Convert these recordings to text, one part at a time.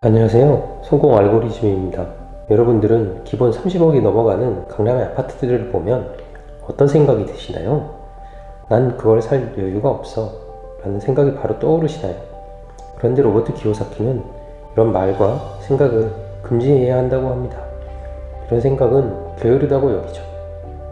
안녕하세요. 성공 알고리즘입니다. 여러분들은 기본 30억이 넘어가는 강남의 아파트들을 보면 어떤 생각이 드시나요? 난 그걸 살 여유가 없어 라는 생각이 바로 떠오르시나요? 그런데 로버트기요사키는 이런 말과 생각을 금지해야 한다고 합니다. 이런 생각은 게으르다고 여기죠.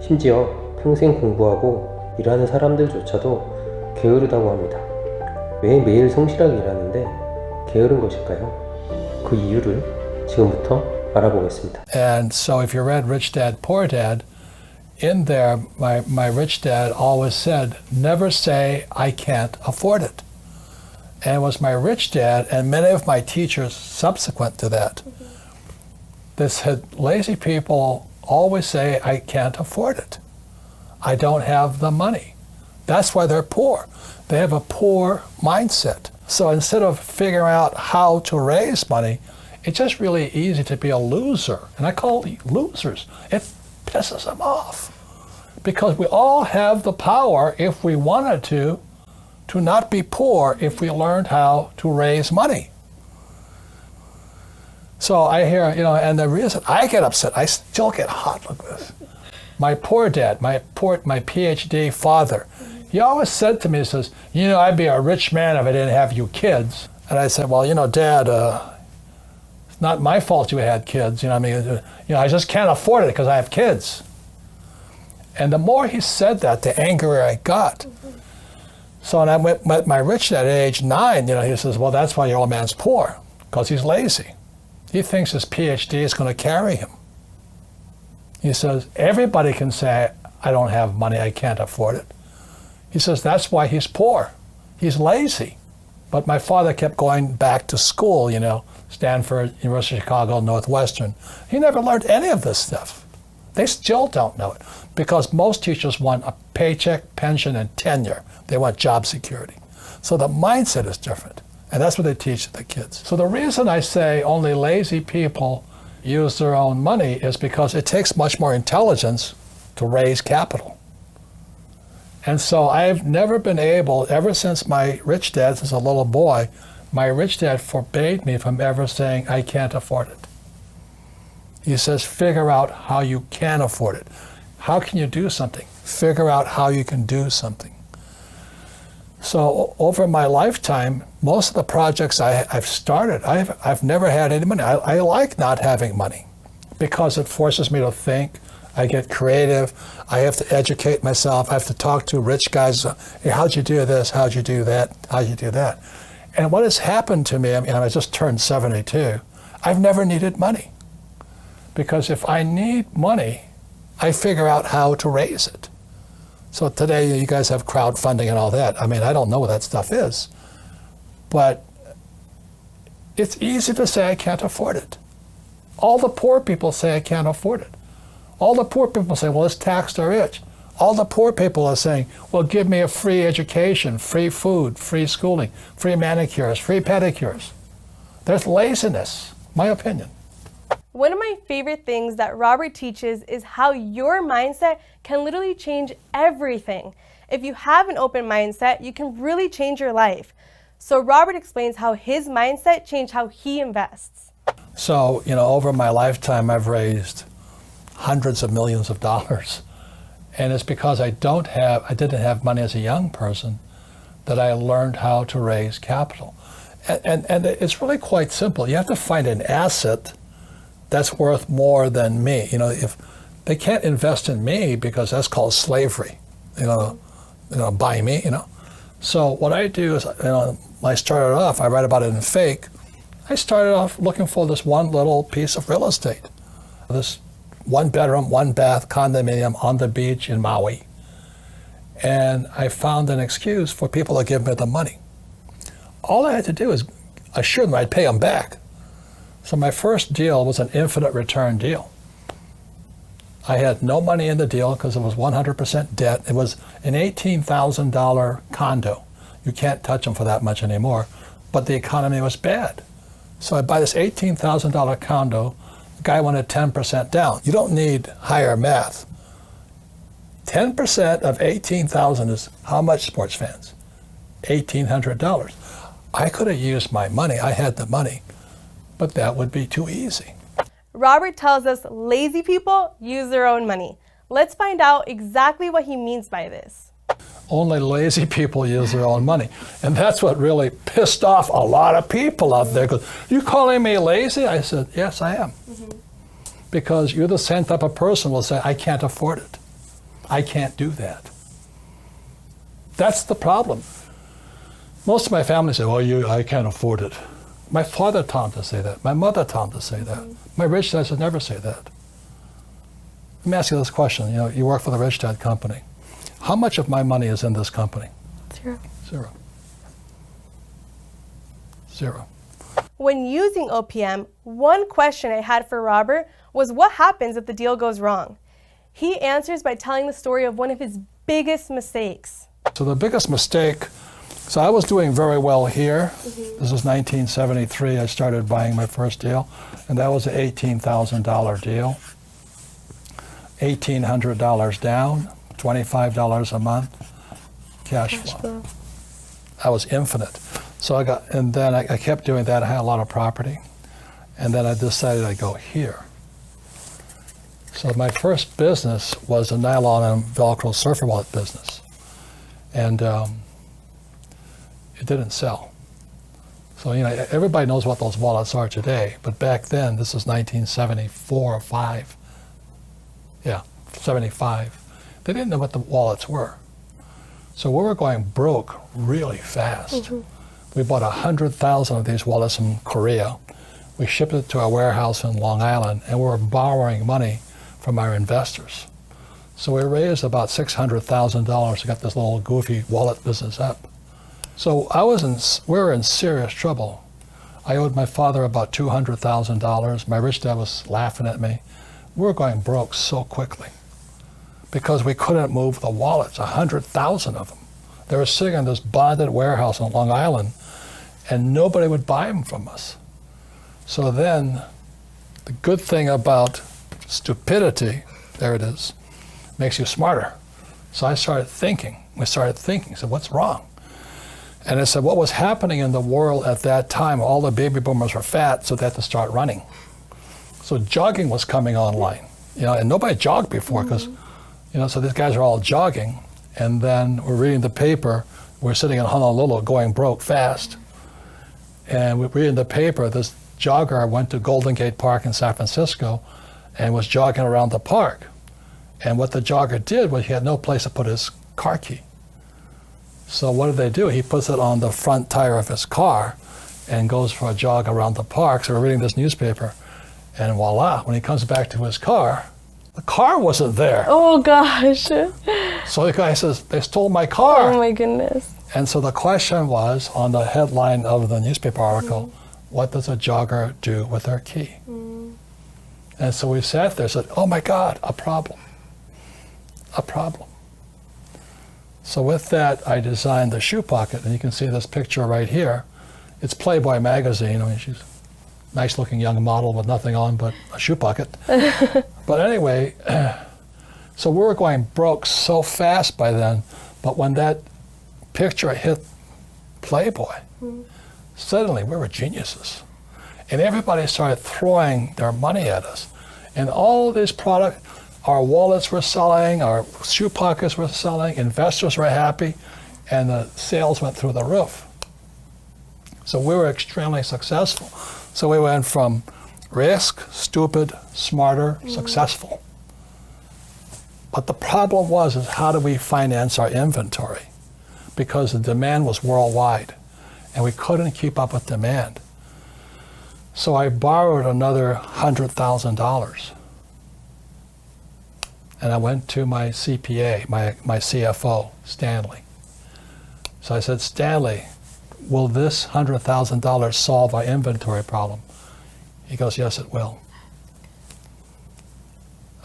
심지어 평생 공부하고 일하는 사람들조차도 게으르다고 합니다. 왜 매일 성실하게 일하는데 게으른 것일까요? 그 이유를 지금부터 알아보겠습니다. And so if you read Rich Dad, Poor Dad, in there, my rich dad always said, never say, I can't afford it. And it was my rich dad and many of my teachers subsequent to that. They said, lazy people always say, I can't afford it. I don't have the money. That's why they're poor. They have a poor mindset. So instead of figuring out how to raise money, it's just really easy to be a loser. And I call it losers. It pisses them off. Because we all have the power, if we wanted to not be poor if we learned how to raise money. So I hear, and the reason I get upset, I still get hot like this. My poor dad, my PhD father, he always said to me, he says, I'd be a rich man if I didn't have you kids. And I said, well, Dad, it's not my fault you had kids. I just can't afford it because I have kids. And the more he said that, the angrier I got. So when I met my rich dad at age 9, he says, well, that's why your old man's poor, because he's lazy. He thinks his PhD is going to carry him. He says, everybody can say, I don't have money, I can't afford it. He says, that's why he's poor. He's lazy. But my father kept going back to school, Stanford, University of Chicago, Northwestern. He never learned any of this stuff. They still don't know it because most teachers want a paycheck, pension, and tenure. They want job security. So the mindset is different. And that's what they teach the kids. So the reason I say only lazy people use their own money is because it takes much more intelligence to raise capital. And so I've never been able, ever since my rich dad, since a little boy, my rich dad forbade me from ever saying, I can't afford it. He says, figure out how you can afford it. How can you do something? Figure out how you can do something. So over my lifetime, most of the projects I've started, I've never had any money. I like not having money because it forces me to think. I get creative. I have to educate myself. I have to talk to rich guys. Hey, how'd you do this? How'd you do that? How'd you do that? And what has happened to me, I just turned 72, I've never needed money. Because if I need money, I figure out how to raise it. So today you guys have crowdfunding and all that. I don't know what that stuff is. But it's easy to say I can't afford it. All the poor people say I can't afford it. All the poor people say, well, it's tax the rich. All the poor people are saying, well, give me a free education, free food, free schooling, free manicures, free pedicures. There's laziness, my opinion. One of my favorite things that Robert teaches is how your mindset can literally change everything. If you have an open mindset, you can really change your life. So Robert explains how his mindset changed how he invests. So, over my lifetime, I've raised hundreds of millions of dollars. And it's because I didn't have money as a young person that I learned how to raise capital. And it's really quite simple. You have to find an asset that's worth more than me. If they can't invest in me because that's called slavery, buy me, So what I do is, when I started off, I write about it in Fake. I started off looking for this one little piece of real estate, this 1-bedroom, 1-bath condominium on the beach in Maui. And I found an excuse for people to give me the money. All I had to do is assure them I'd pay them back. So my first deal was an infinite return deal. I had no money in the deal because it was 100% debt. It was an $18,000 condo. You can't touch them for that much anymore, but the economy was bad. So I buy this $18,000 condo. The guy wanted 10% down. You don't need higher math. 10% of 18,000 is how much, sports fans? $1,800. I could have used my money. I had the money. but that would be too easy. Robert tells us lazy people use their own money. Let's find out exactly what he means by this. Only lazy people use their own money. And that's what really pissed off a lot of people out there. Because, you calling me lazy? I said, yes, I am. Because you're the same type of person who will say, I can't afford it. I can't do that. That's the problem. Most of my family say, well, I can't afford it. My father taught him to say that. My mother taught him to say that. My rich dad should never say that. Let me ask you this question. You work for the rich dad company. How much of my money is in this company? Zero. When using OPM, one question I had for Robert was what happens if the deal goes wrong? He answers by telling the story of one of his biggest mistakes. So the biggest mistake, so I was doing very well here. This was 1973. I started buying my first deal, and that was an $18,000 deal. $1,800 down, $25 a month, cash flow. That was infinite. So I kept doing that. I had a lot of property. And then I decided I'd go here. So my first business was a nylon and Velcro surfer wallet business. And it didn't sell. So, everybody knows what those wallets are today. But back then, this was 1974 or 5. Yeah, 75. They didn't know what the wallets were. So we were going broke really fast. We bought 100,000 of these wallets from Korea. We shipped it to our warehouse in Long Island, and we were borrowing money from our investors. So we raised about $600,000 to get this little goofy wallet business up. So we were in serious trouble. I owed my father about $200,000. My rich dad was laughing at me. We were going broke so quickly because we couldn't move the wallets, 100,000 of them. They were sitting in this bonded warehouse on Long Island, and nobody would buy them from us. So then, the good thing about stupidity, there it is, makes you smarter. So I started thinking. We started thinking. So what's wrong? And I said, what was happening in the world at that time? All the baby boomers were fat, so they had to start running. So jogging was coming online, and nobody jogged before because, so these guys are all jogging. And then we're reading the paper. We're sitting in Honolulu going broke fast. And we're reading the paper. This jogger went to Golden Gate Park in San Francisco and was jogging around the park. And what the jogger did was he had no place to put his car key. So what did they do? He puts it on the front tire of his car and goes for a jog around the park. So we're reading this newspaper, and voila, when he comes back to his car, the car wasn't there. Oh gosh. So the guy says, they stole my car. Oh my goodness. And so the question was on the headline of the newspaper article, what does a jogger do with their key? And so we sat there and said, oh my God, a problem. A problem. So with that, I designed the shoe pocket, and you can see this picture right here. It's Playboy magazine. I mean, she's a nice-looking young model with nothing on but a shoe pocket. But anyway, so we were going broke so fast by then, but when that picture hit Playboy, suddenly we were geniuses. And everybody started throwing their money at us. And all these products, our wallets were selling, our shoe pockets were selling, investors were happy, and the sales went through the roof. So we were extremely successful. So we went from risk, stupid, smarter, successful. But the problem is how do we finance our inventory? Because the demand was worldwide, and we couldn't keep up with demand. So I borrowed another $100,000. And I went to my CPA, my CFO, Stanley. So I said, Stanley, will this $100,000 solve our inventory problem? He goes, yes, it will.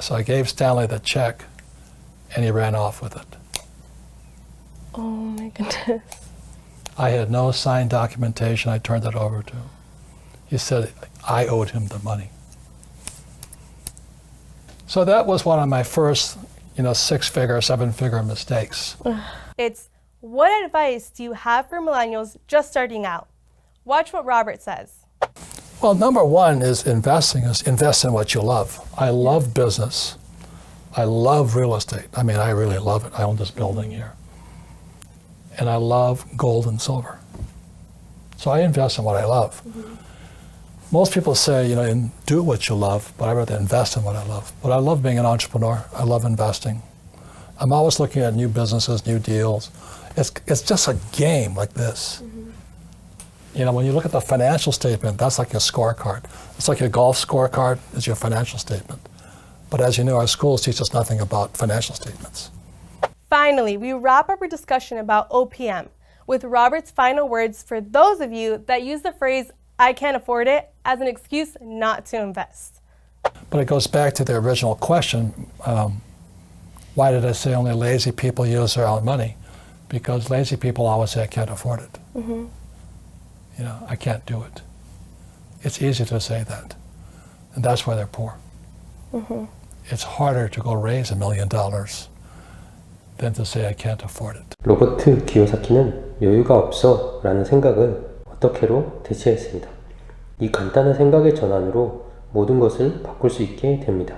So I gave Stanley the check, and he ran off with it. Oh my goodness. I had no signed documentation. I turned it over to him. He said I owed him the money. So that was one of my first, 6-figure, 7-figure mistakes. It's what advice do you have for millennials just starting out? Watch what Robert says. Well, number one is investing, is invest in what you love. I love business. I love real estate. I mean, I really love it. I own this building here. And I love gold and silver. So I invest in what I love. Most people say, do what you love, but I rather invest in what I love. But I love being an entrepreneur. I love investing. I'm always looking at new businesses, new deals. It's just a game like this. When you look at the financial statement, that's like your scorecard. It's like your golf scorecard is your financial statement. But as you know, our schools teach us nothing about financial statements. Finally, we wrap up our discussion about OPM with Robert's final words for those of you that use the phrase, I can't afford it, as an excuse not to invest. But it goes back to the original question, why did I say only lazy people use their own money? Because lazy people always say, I can't afford it. I can't do it. It's easy to say that. And that's why they're poor. It's harder to go raise $1 million than to say I can't afford it. 로버트기요사키는 여유가 없어 라는 생각을 어떻게로 대체했습니다. 이 간단한 생각의 전환으로 모든 것을 바꿀 수 있게 됩니다.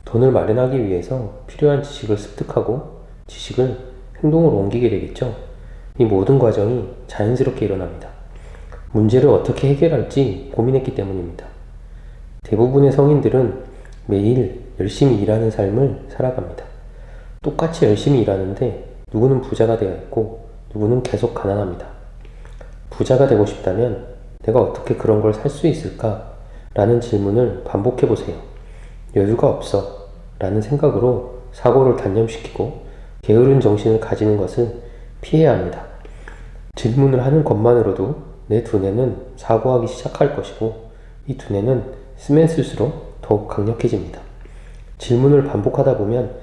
돈을 마련하기 위해서 필요한 지식을 습득하고 지식을 행동으로 옮기게 되겠죠. 이 모든 과정이 자연스럽게 일어납니다. 문제를 어떻게 해결할지 고민했기 때문입니다. 대부분의 성인들은 매일 열심히 일하는 삶을 살아갑니다. 똑같이 열심히 일하는데 누구는 부자가 되어 있고 누구는 계속 가난합니다. 부자가 되고 싶다면 내가 어떻게 그런 걸 살 수 있을까? 라는 질문을 반복해 보세요. 여유가 없어 라는 생각으로 사고를 단념시키고 게으른 정신을 가지는 것을 피해야 합니다. 질문을 하는 것만으로도 내 두뇌는 사고하기 시작할 것이고 이 두뇌는 쓰면 쓸수록 더욱 강력해집니다. 질문을 반복하다 보면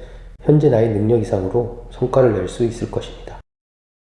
현재 나의 능력 이상으로 성과를 낼 수 있을 것입니다.